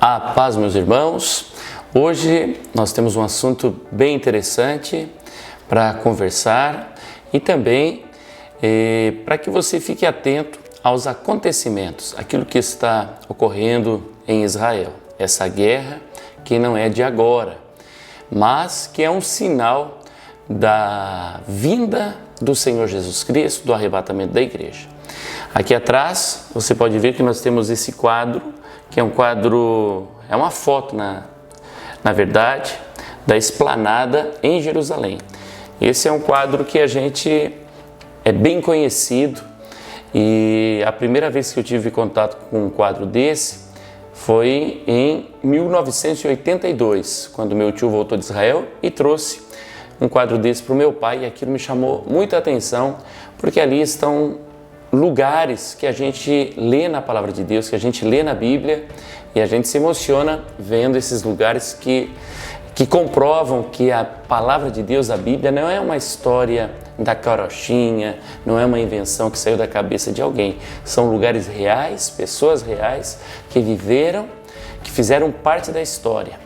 A paz, meus irmãos. Hoje nós temos um assunto bem interessante para conversar e também para que você fique atento aos acontecimentos, aquilo que está ocorrendo em Israel. Essa guerra que não é de agora, mas que é um sinal da vinda do Senhor Jesus Cristo, do arrebatamento da igreja. Aqui atrás você pode ver que nós temos esse quadro, que é um quadro, é uma foto na verdade, da esplanada em Jerusalém. Esse é um quadro que a gente é bem conhecido e a primeira vez que eu tive contato com um quadro desse foi em 1982, quando meu tio voltou de Israel e trouxe um quadro desse para o meu pai, e aquilo me chamou muita atenção, porque ali estão lugares que a gente lê na Palavra de Deus, que a gente lê na Bíblia, e a gente se emociona vendo esses lugares que comprovam que a Palavra de Deus, a Bíblia, não é uma história da carochinha, não é uma invenção que saiu da cabeça de alguém. São lugares reais, pessoas reais que viveram, que fizeram parte da história.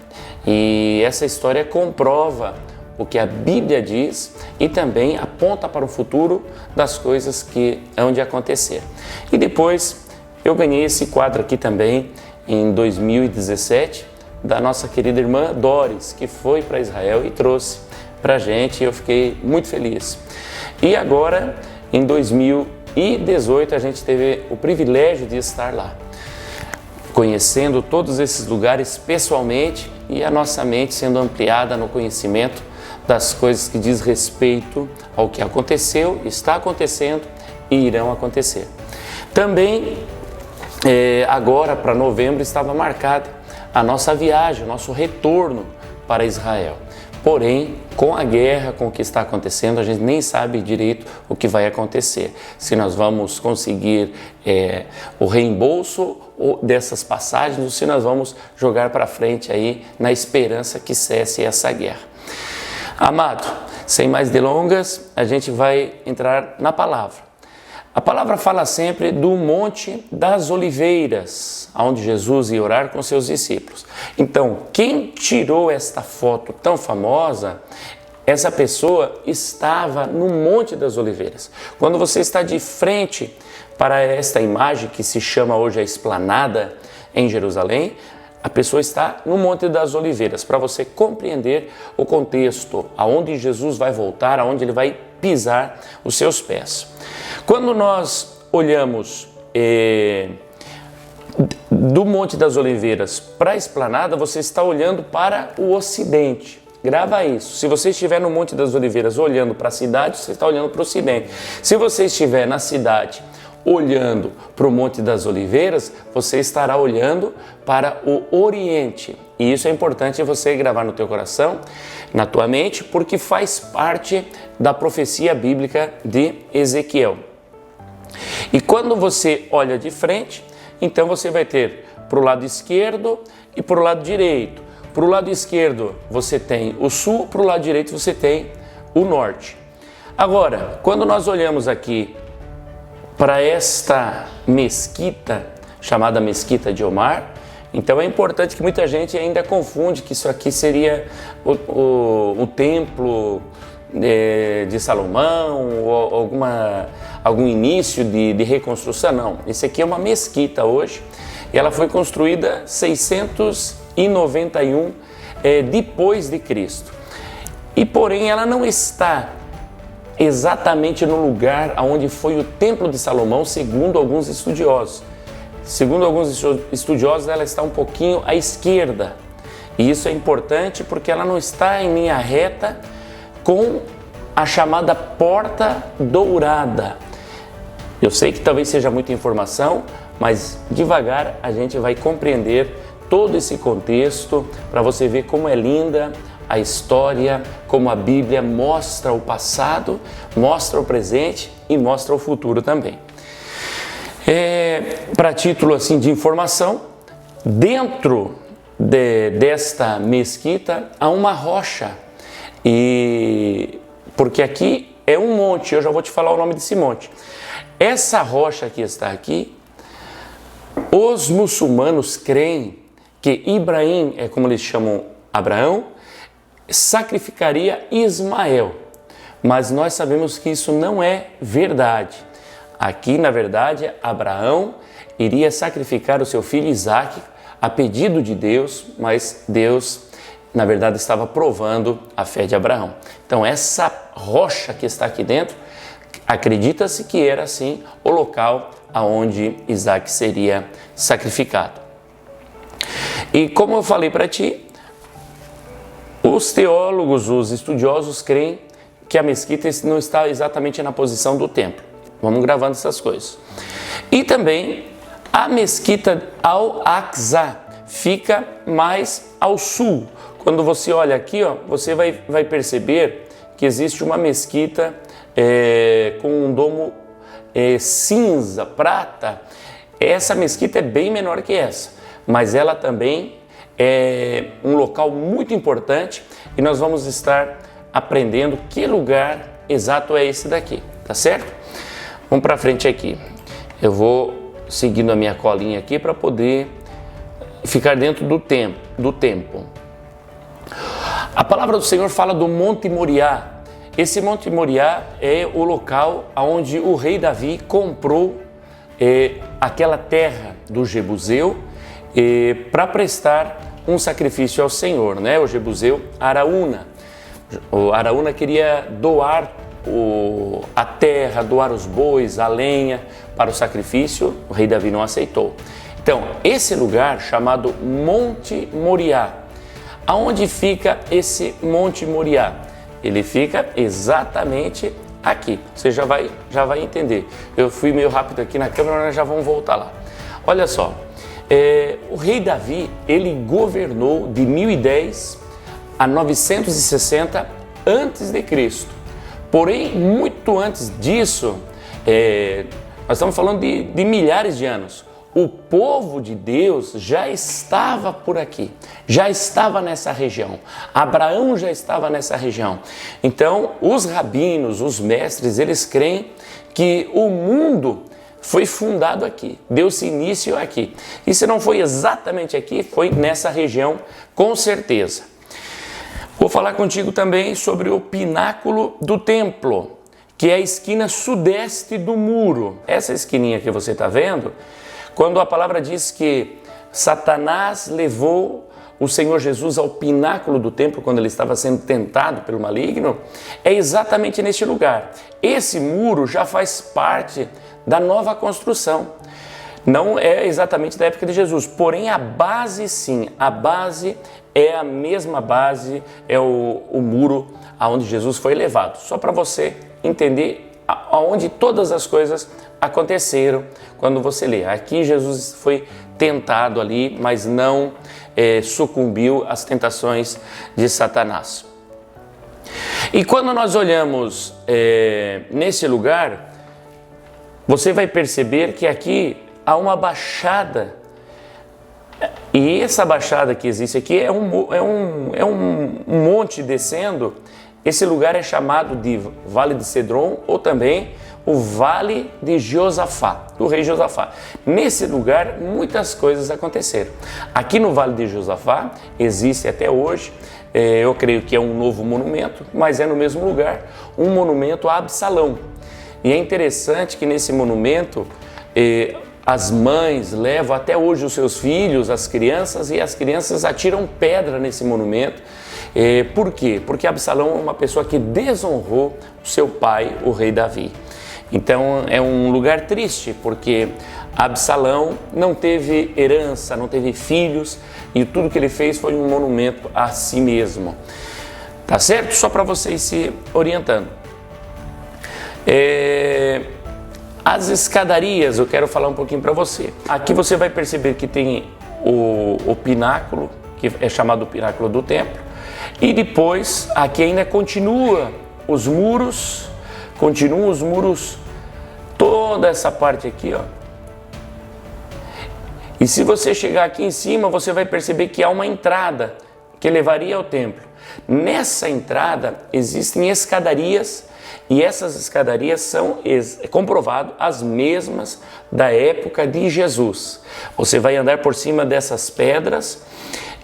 E essa história comprova o que a Bíblia diz e também aponta para o futuro das coisas que hão de acontecer. E depois eu ganhei esse quadro aqui também em 2017 da nossa querida irmã Doris, que foi para Israel e trouxe para a gente, e eu fiquei muito feliz. E agora, em 2018, a gente teve o privilégio de estar lá, conhecendo todos esses lugares pessoalmente e a nossa mente sendo ampliada no conhecimento das coisas que diz respeito ao que aconteceu, está acontecendo e irão acontecer. Também, agora para novembro, estava marcada a nossa viagem, o nosso retorno para Israel. Porém, com a guerra, com o que está acontecendo, a gente nem sabe direito o que vai acontecer. Se nós vamos conseguir o reembolso dessas passagens, ou se nós vamos jogar para frente aí na esperança que cesse essa guerra. Amado, sem mais delongas, a gente vai entrar na palavra. A palavra fala sempre do Monte das Oliveiras, onde Jesus ia orar com seus discípulos. Então, quem tirou esta foto tão famosa, essa pessoa estava no Monte das Oliveiras. Quando você está de frente para esta imagem que se chama hoje a esplanada em Jerusalém, a pessoa está no Monte das Oliveiras, para você compreender o contexto, aonde Jesus vai voltar, aonde ele vai pisar os seus pés. Quando nós olhamos do Monte das Oliveiras para a esplanada, você está olhando para o ocidente. Grava isso. Se você estiver no Monte das Oliveiras olhando para a cidade, você está olhando para o ocidente. Se você estiver na cidade olhando para o Monte das Oliveiras, você estará olhando para o Oriente. E isso é importante você gravar no teu coração, na tua mente, porque faz parte da profecia bíblica de Ezequiel. E quando você olha de frente, então você vai ter para o lado esquerdo e para o lado direito. Para o lado esquerdo você tem o sul, para o lado direito você tem o norte. Agora, quando nós olhamos aqui para esta mesquita, chamada Mesquita de Omar, então é importante que muita gente ainda confunde que isso aqui seria o templo de Salomão ou algum início de reconstrução. Não, esse aqui é uma mesquita hoje e ela foi construída 691 depois de Cristo. E porém ela não está exatamente no lugar onde foi o Templo de Salomão, segundo alguns estudiosos. Segundo alguns estudiosos, ela está um pouquinho à esquerda. E isso é importante porque ela não está em linha reta com a chamada Porta Dourada. Eu sei que talvez seja muita informação, mas devagar a gente vai compreender todo esse contexto para você ver como é linda a história, como a Bíblia mostra o passado, mostra o presente e mostra o futuro também. Para título assim de informação, dentro desta mesquita há uma rocha, porque aqui é um monte, eu já vou te falar o nome desse monte. Essa rocha que está aqui, os muçulmanos creem que Ibrahim, é como eles chamam Abraão, sacrificaria Ismael. Mas nós sabemos que isso não é verdade. Aqui, na verdade, Abraão iria sacrificar o seu filho Isaque a pedido de Deus, mas Deus, na verdade, estava provando a fé de Abraão. Então, essa rocha que está aqui dentro, acredita-se que era, assim, o local aonde Isaque seria sacrificado. E como eu falei para ti, os teólogos, os estudiosos creem que a mesquita não está exatamente na posição do templo. Vamos gravando essas coisas. E também a mesquita Al-Aqsa fica mais ao sul. Quando você olha aqui, ó, você vai perceber que existe uma mesquita com um domo cinza, prata. Essa mesquita é bem menor que essa, mas ela também é um local muito importante e nós vamos estar aprendendo que lugar exato é esse daqui, tá certo? Vamos para frente aqui. Eu vou seguindo a minha colinha aqui para poder ficar dentro do tempo. A palavra do Senhor fala do Monte Moriá. Esse Monte Moriá é o local onde o rei Davi comprou aquela terra do Jebuseu para prestar um sacrifício ao Senhor, né? O Jebuseu Araúna. O Araúna queria doar a terra, doar os bois, a lenha para o sacrifício. O rei Davi não aceitou. Então, esse lugar chamado Monte Moriá. Aonde fica esse Monte Moriá? Ele fica exatamente aqui. Você já vai entender. Eu fui meio rápido aqui na câmera, nós já vamos voltar lá. Olha só, o rei Davi, ele governou de 1010 a 960 a.C. Porém, muito antes disso, nós estamos falando de milhares de anos. O povo de Deus já estava por aqui, já estava nessa região. Abraão já estava nessa região. Então, os rabinos, os mestres, eles creem que o mundo foi fundado aqui, deu-se início aqui. E se não foi exatamente aqui, foi nessa região, com certeza. Vou falar contigo também sobre o pináculo do templo, que é a esquina sudeste do muro. Essa esquininha que você está vendo, quando a palavra diz que Satanás levou o Senhor Jesus ao pináculo do templo, quando ele estava sendo tentado pelo maligno, é exatamente neste lugar. Esse muro já faz parte da nova construção. Não é exatamente da época de Jesus, porém a base sim, a base é a mesma base, é o muro aonde Jesus foi levado. Só para você entender aonde todas as coisas aconteceram quando você lê. Aqui Jesus foi tentado ali, mas não sucumbiu às tentações de Satanás. E quando nós olhamos nesse lugar, você vai perceber que aqui há uma baixada, e essa baixada que existe aqui é um monte descendo. Esse lugar é chamado de Vale de Cedron ou também o Vale de Josafá, do rei Josafá. Nesse lugar muitas coisas aconteceram. Aqui no Vale de Josafá existe até hoje, eu creio que é um novo monumento, mas é no mesmo lugar, um monumento a Absalão. E é interessante que nesse monumento as mães levam até hoje os seus filhos, as crianças, e as crianças atiram pedra nesse monumento. Por quê? Porque Absalão é uma pessoa que desonrou o seu pai, o rei Davi. Então é um lugar triste, porque Absalão não teve herança, não teve filhos, e tudo que ele fez foi um monumento a si mesmo. Tá certo? Só para vocês se orientando. As escadarias, eu quero falar um pouquinho para você. Aqui você vai perceber que tem o pináculo, que é chamado o pináculo do templo, e depois aqui ainda continuam os muros, toda essa parte aqui, ó. E se você chegar aqui em cima, você vai perceber que há uma entrada que levaria ao templo. Nessa entrada existem escadarias, e essas escadarias são, é comprovado, as mesmas da época de Jesus. Você vai andar por cima dessas pedras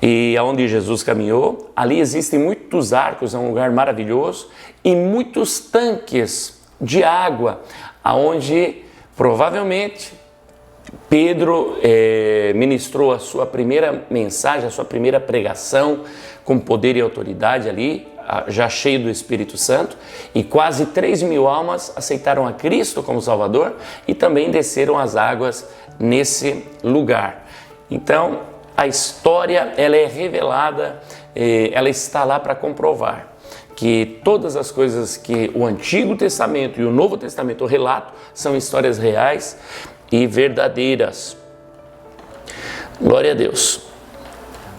e aonde Jesus caminhou. Ali existem muitos arcos, é um lugar maravilhoso, e muitos tanques de água, aonde provavelmente Pedro ministrou a sua primeira mensagem, a sua primeira pregação com poder e autoridade ali, já cheio do Espírito Santo, e quase 3.000 almas aceitaram a Cristo como Salvador e também desceram as águas nesse lugar. Então, a história ela é revelada, ela está lá para comprovar que todas as coisas que o Antigo Testamento e o Novo Testamento relatam são histórias reais e verdadeiras. Glória a Deus.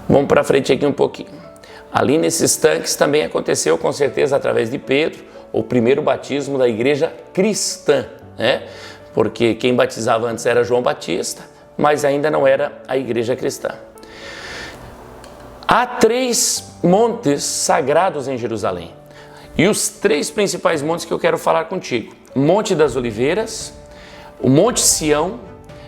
Vamos para frente aqui um pouquinho. Ali nesses tanques também aconteceu, com certeza, através de Pedro, o primeiro batismo da igreja cristã, né? Porque quem batizava antes era João Batista, mas ainda não era a igreja cristã. Há 3 montes sagrados em Jerusalém. E os 3 principais montes que eu quero falar contigo: Monte das Oliveiras, o Monte Sião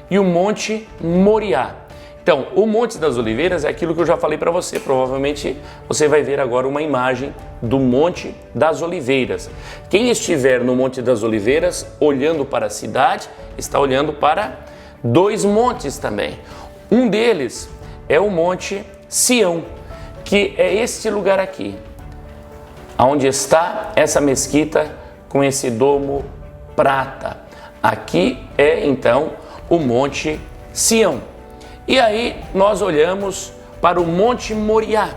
e o Monte Moriá. Então, o Monte das Oliveiras é aquilo que eu já falei para você. Provavelmente você vai ver agora uma imagem do Monte das Oliveiras. Quem estiver no Monte das Oliveiras, olhando para a cidade, está olhando para 2 montes também. Um deles é o Monte Sião, que é este lugar aqui, onde está essa mesquita com esse domo prata. Aqui é então o Monte Sião. E aí nós olhamos para o Monte Moriá.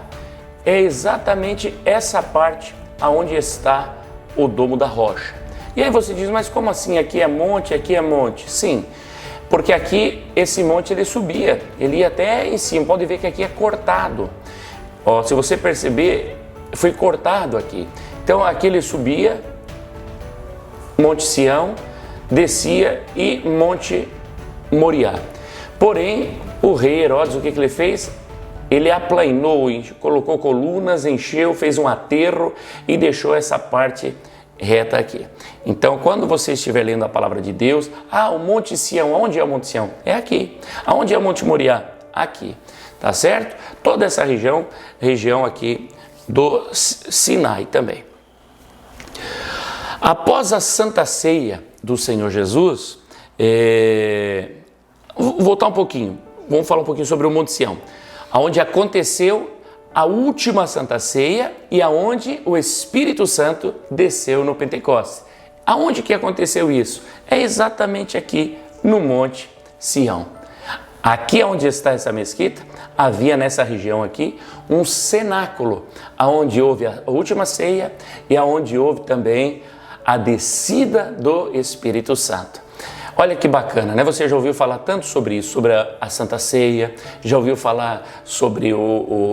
É exatamente essa parte aonde está o Domo da Rocha. E aí você diz, mas como assim? Aqui é monte, aqui é monte? Sim, porque aqui esse monte ele subia, ele ia até em cima. Pode ver que aqui é cortado. Ó, se você perceber, foi cortado aqui. Então aqui ele subia, Monte Sião, descia e Monte Moriá. Porém, o rei Herodes, o que ele fez? Ele aplainou, colocou colunas, encheu, fez um aterro e deixou essa parte reta aqui. Então, quando você estiver lendo a palavra de Deus, o Monte Sião, onde é o Monte Sião? É aqui. Aonde é o Monte Moriá? Aqui. Tá certo? Toda essa região aqui do Sinai também. Após a Santa Ceia do Senhor Jesus, vou voltar um pouquinho. Vamos falar um pouquinho sobre o Monte Sião, onde aconteceu a última Santa Ceia e aonde o Espírito Santo desceu no Pentecostes. Aonde que aconteceu isso? É exatamente aqui no Monte Sião. Aqui onde está essa mesquita, havia nessa região aqui um cenáculo, aonde houve a última ceia e aonde houve também a descida do Espírito Santo. Olha que bacana, né? Você já ouviu falar tanto sobre isso, sobre a Santa Ceia, já ouviu falar sobre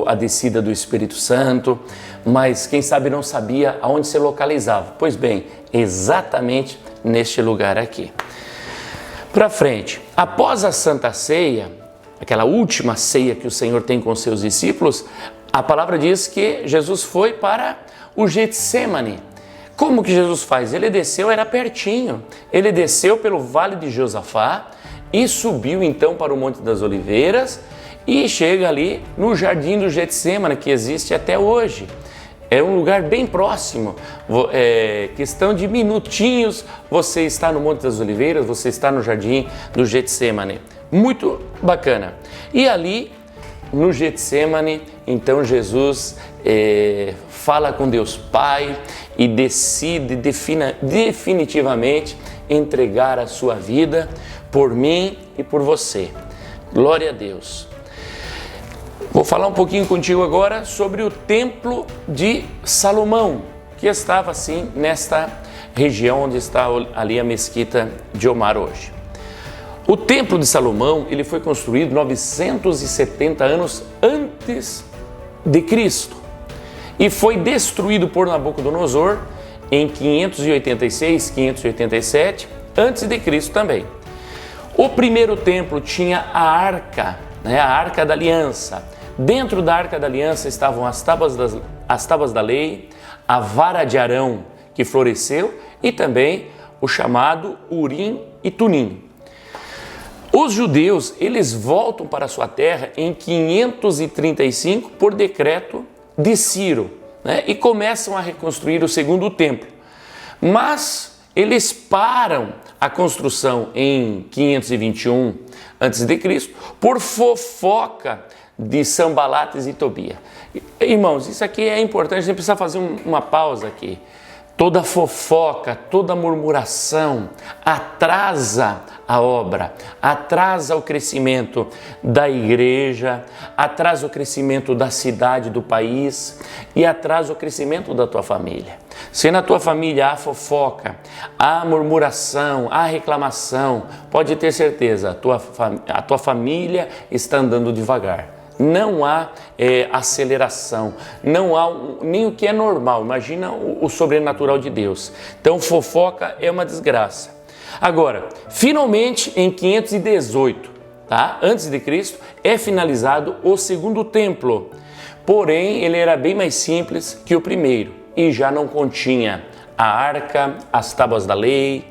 a descida do Espírito Santo, mas quem sabe não sabia aonde se localizava. Pois bem, exatamente neste lugar aqui. Para frente, após a Santa Ceia, aquela última ceia que o Senhor tem com seus discípulos, a palavra diz que Jesus foi para o Getsêmani. Como que Jesus faz? Ele desceu, era pertinho, ele desceu pelo Vale de Josafá e subiu então para o Monte das Oliveiras e chega ali no Jardim do Getsêmani, que existe até hoje. É um lugar bem próximo, questão de minutinhos, você está no Monte das Oliveiras, você está no Jardim do Getsêmani. Muito bacana. E ali no Getsêmani, então Jesus fala com Deus Pai e decide definitivamente entregar a sua vida por mim e por você. Glória a Deus. Vou falar um pouquinho contigo agora sobre o Templo de Salomão, que estava assim nesta região onde está ali a mesquita de Omar hoje. O Templo de Salomão ele foi construído 970 anos antes de Cristo e foi destruído por Nabucodonosor em 586, 587 antes de Cristo também. O primeiro templo tinha a arca, a Arca da Aliança. Dentro da Arca da Aliança estavam as tábuas da lei, a vara de Arão que floresceu e também o chamado Urim e Tumim. Os judeus, eles voltam para a sua terra em 535 por decreto de Ciro, né? E começam a reconstruir o segundo templo. Mas eles param a construção em 521 a.C. por fofoca de Sanbalates e Tobia. Irmãos, isso aqui é importante, a gente precisa fazer uma pausa aqui. Toda fofoca, toda murmuração atrasa a obra, atrasa o crescimento da igreja, atrasa o crescimento da cidade, do país e atrasa o crescimento da tua família. Se na tua família há fofoca, há murmuração, há reclamação, pode ter certeza, a tua família está andando devagar. Não há aceleração, não há nem o que é normal, imagina o sobrenatural de Deus. Então fofoca é uma desgraça. Agora, finalmente em 518, tá? Antes de Cristo, é finalizado o segundo templo, porém ele era bem mais simples que o primeiro e já não continha a arca, as tábuas da lei,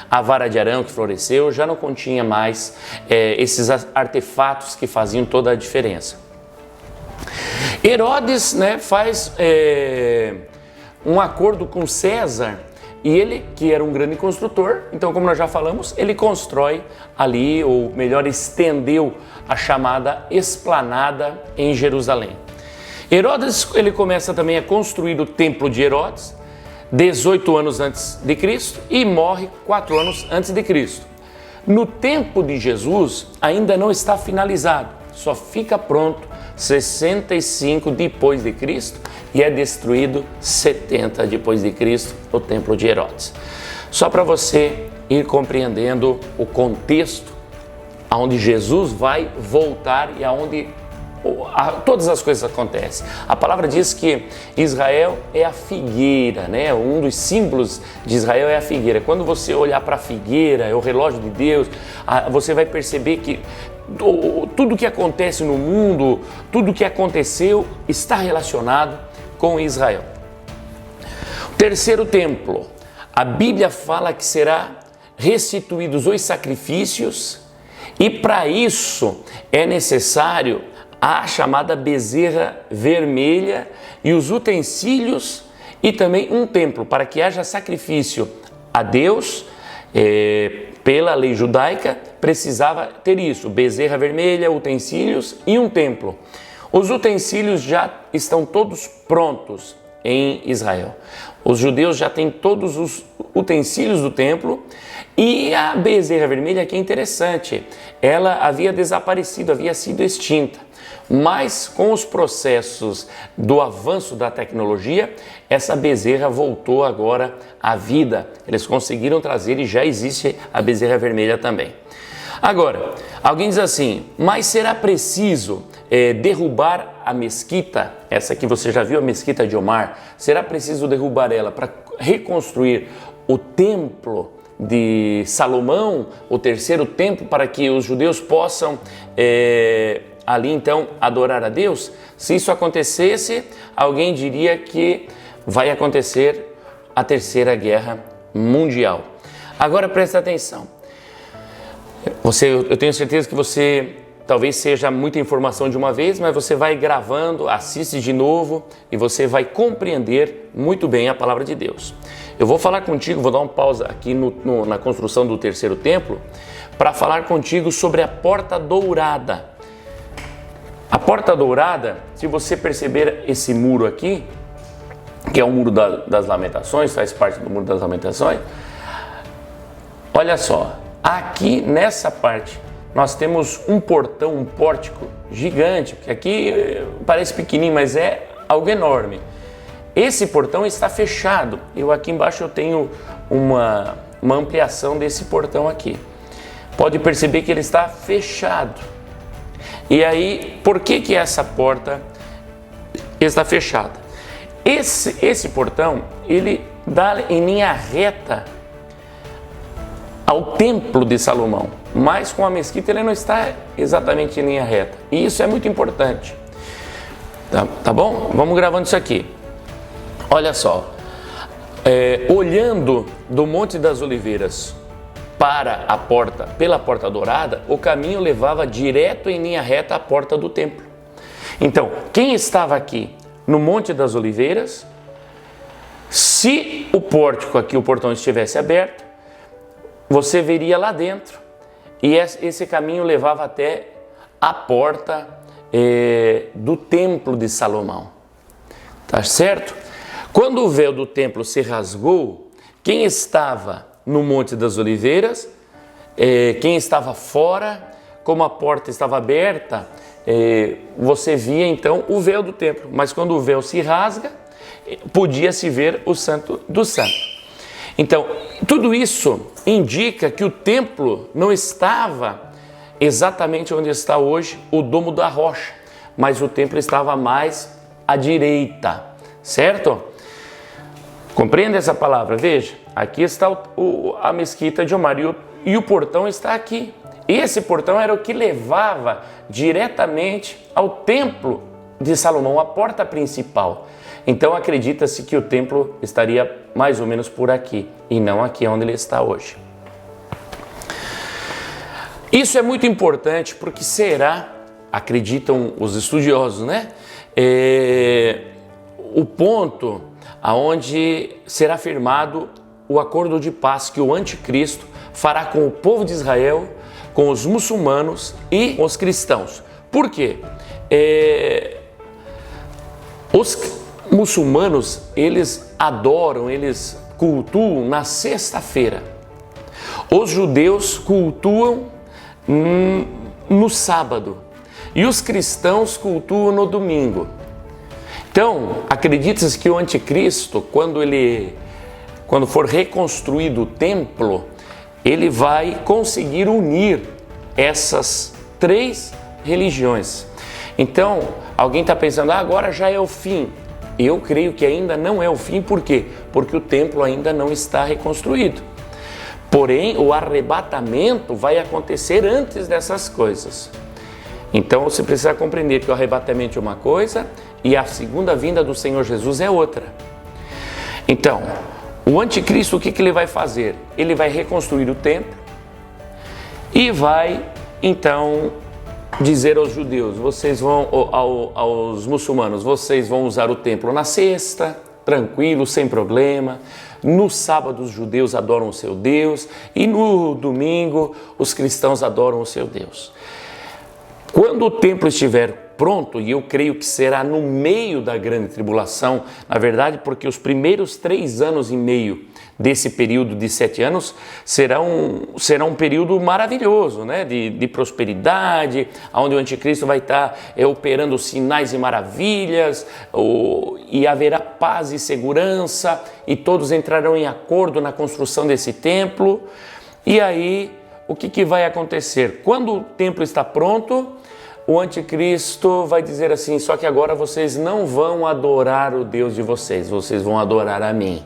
a vara de Arão que floresceu, já não continha mais esses artefatos que faziam toda a diferença. Herodes, né, faz um acordo com César e ele, que era um grande construtor, então como nós já falamos, ele constrói ali, ou melhor, estendeu a chamada esplanada em Jerusalém. Herodes, ele começa também a construir o templo de Herodes, 18 anos antes de Cristo, e morre 4 anos antes de Cristo. No tempo de Jesus, ainda não está finalizado, só fica pronto 65 depois de Cristo e é destruído 70 depois de Cristo o templo de Herodes. Só para você ir compreendendo o contexto aonde Jesus vai voltar e aonde todas as coisas acontecem. A palavra diz que Israel é a figueira, né? Um dos símbolos de Israel é a figueira. Quando você olhar para a figueira, é o relógio de Deus, você vai perceber que tudo que acontece no mundo, tudo que aconteceu está relacionado com Israel. O terceiro templo, a Bíblia fala que será restituídos os sacrifícios e para isso é necessário a chamada bezerra vermelha e os utensílios e também um templo para que haja sacrifício a Deus. Pela lei judaica, precisava ter isso, bezerra vermelha, utensílios e um templo. Os utensílios já estão todos prontos em Israel. Os judeus já têm todos os utensílios do templo e a bezerra vermelha, que é interessante, ela havia desaparecido, havia sido extinta. Mas com os processos do avanço da tecnologia, essa bezerra voltou agora à vida. Eles conseguiram trazer e já existe a bezerra vermelha também. Agora, alguém diz assim, mas será preciso derrubar a mesquita? Essa que você já viu, a mesquita de Omar. Será preciso derrubar ela para reconstruir o templo de Salomão, o terceiro templo, para que os judeus possam ali então adorar a Deus? Se isso acontecesse, alguém diria que vai acontecer a Terceira Guerra Mundial. Agora presta atenção. Eu tenho certeza que você talvez seja muita informação de uma vez, mas você vai gravando, assiste de novo e você vai compreender muito bem a palavra de Deus. Eu vou falar contigo, vou dar uma pausa aqui na construção do terceiro templo para falar contigo sobre a Porta Dourada. A Porta Dourada, se você perceber esse muro aqui, que é o muro das lamentações, faz parte do muro das lamentações, olha só, aqui nessa parte nós temos um portão, um pórtico gigante, porque aqui parece pequenininho, mas é algo enorme. Esse portão está fechado, aqui embaixo eu tenho uma ampliação desse portão aqui. Pode perceber que ele está fechado. E aí, por que essa porta está fechada? Esse portão, ele dá em linha reta ao templo de Salomão, mas com a mesquita ele não está exatamente em linha reta. E isso é muito importante. Tá bom? Vamos gravando isso aqui. Olha só, olhando do Monte das Oliveiras para a porta, pela porta dourada, o caminho levava direto em linha reta à porta do templo. Então, quem estava aqui no Monte das Oliveiras, se o pórtico aqui, o portão estivesse aberto, você veria lá dentro, e esse caminho levava até a porta do Templo de Salomão. Tá certo? Quando o véu do templo se rasgou, quem estava no Monte das Oliveiras, quem estava fora, como a porta estava aberta, você via então o véu do templo. Mas quando o véu se rasga, podia-se ver o Santo do Santo. Então, tudo isso indica que o templo não estava exatamente onde está hoje o Domo da Rocha, mas o templo estava mais à direita, certo? Compreende essa palavra? Veja, aqui está a mesquita de Omar e o portão está aqui. Esse portão era o que levava diretamente ao templo de Salomão, a porta principal. Então acredita-se que o templo estaria mais ou menos por aqui e não aqui onde ele está hoje. Isso é muito importante porque acreditam os estudiosos, né? O ponto aonde será firmado o acordo de paz que o anticristo fará com o povo de Israel, com os muçulmanos e os cristãos. Por quê? Os muçulmanos, eles adoram, eles cultuam na sexta-feira. Os judeus cultuam no sábado e os cristãos cultuam no domingo. Então, acredita-se que o anticristo, quando for reconstruído o templo, ele vai conseguir unir essas três religiões. Então, alguém está pensando, agora já é o fim. Eu creio que ainda não é o fim, por quê? Porque o templo ainda não está reconstruído. Porém, o arrebatamento vai acontecer antes dessas coisas. Então, você precisa compreender que o arrebatamento é uma coisa e a segunda vinda do Senhor Jesus é outra. Então, o anticristo, o que ele vai fazer? Ele vai reconstruir o templo e vai, então, dizer aos judeus, aos muçulmanos, vocês vão usar o templo na sexta, tranquilo, sem problema. No sábado os judeus adoram o seu Deus e no domingo os cristãos adoram o seu Deus. Quando o templo estiver pronto, e eu creio que será no meio da grande tribulação, na verdade, porque os primeiros 3 anos e meio desse período de 7 anos será um período maravilhoso, né? de prosperidade, onde o anticristo vai estar operando sinais e maravilhas, e haverá paz e segurança, e todos entrarão em acordo na construção desse templo. E aí, o que vai acontecer? Quando o templo está pronto, o anticristo vai dizer assim, só que agora vocês não vão adorar o Deus de vocês, vocês vão adorar a mim.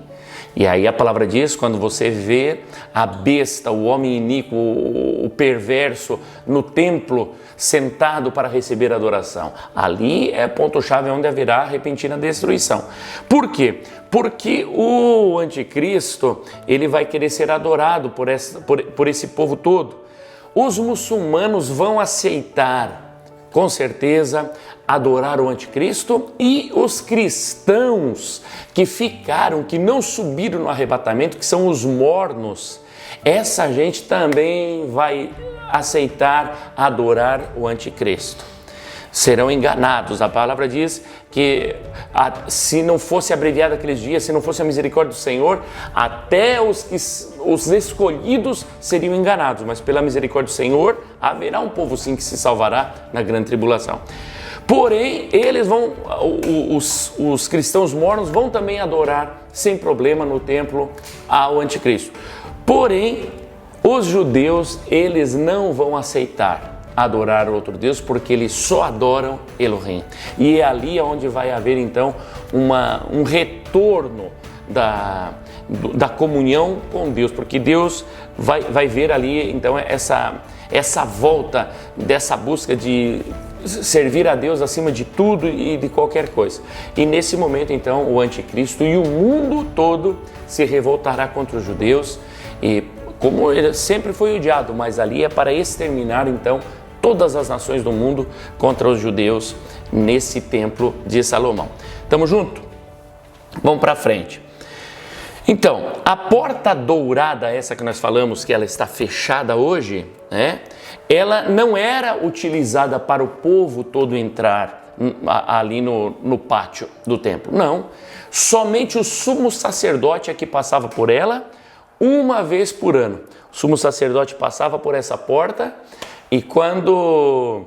E aí a palavra diz, quando você vê a besta, o homem iníquo, o perverso no templo, sentado para receber adoração, ali é ponto-chave onde haverá repentina destruição. Por quê? Porque o anticristo, ele vai querer ser adorado por esse povo todo. Os muçulmanos vão aceitar, com certeza, adorar o anticristo, e os cristãos que não subiram no arrebatamento, que são os mornos, essa gente também vai aceitar adorar o anticristo. Serão enganados. A palavra diz que se não fosse abreviado aqueles dias, se não fosse a misericórdia do Senhor, até os escolhidos seriam enganados, mas pela misericórdia do Senhor haverá um povo sim que se salvará na grande tribulação. Porém, os cristãos mornos vão também adorar sem problema no templo ao anticristo. Porém, os judeus, eles não vão aceitar adorar outro Deus, porque eles só adoram Elohim. E é ali onde vai haver então um retorno da comunhão com Deus, porque Deus vai ver ali então essa volta dessa busca de servir a Deus acima de tudo e de qualquer coisa. E nesse momento então o anticristo e o mundo todo se revoltará contra os judeus, e como ele sempre foi odiado, mas ali é para exterminar então todas as nações do mundo contra os judeus nesse templo de Salomão. Tamo junto? Vamos para frente. Então, a porta dourada, essa que nós falamos que ela está fechada hoje, né? Ela não era utilizada para o povo todo entrar ali no pátio do templo, não. Somente o sumo sacerdote é que passava por ela uma vez por ano. O sumo sacerdote passava por essa porta e quando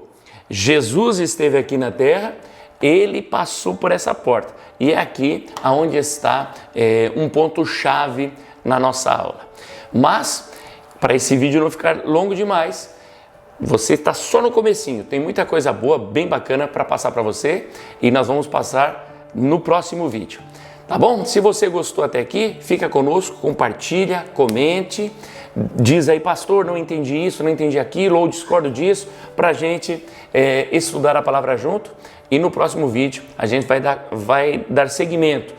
Jesus esteve aqui na terra, ele passou por essa porta. E é aqui onde está um ponto-chave na nossa aula. Mas, para esse vídeo não ficar longo demais, você está só no comecinho. Tem muita coisa boa, bem bacana para passar para você e nós vamos passar no próximo vídeo. Tá bom? Se você gostou até aqui, fica conosco, compartilha, comente, diz aí, pastor, não entendi isso, não entendi aquilo, ou discordo disso, para a gente estudar a palavra junto. E no próximo vídeo a gente vai dar seguimento.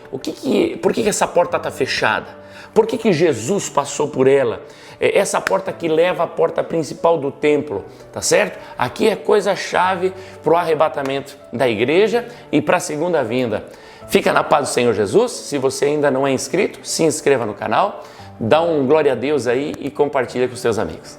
Por que essa porta está fechada? Por que Jesus passou por ela? Essa porta que leva à porta principal do templo, tá certo? Aqui é coisa-chave para o arrebatamento da igreja e para a segunda vinda. Fica na paz do Senhor Jesus. Se você ainda não é inscrito, se inscreva no canal, dá um glória a Deus aí e compartilha com seus amigos.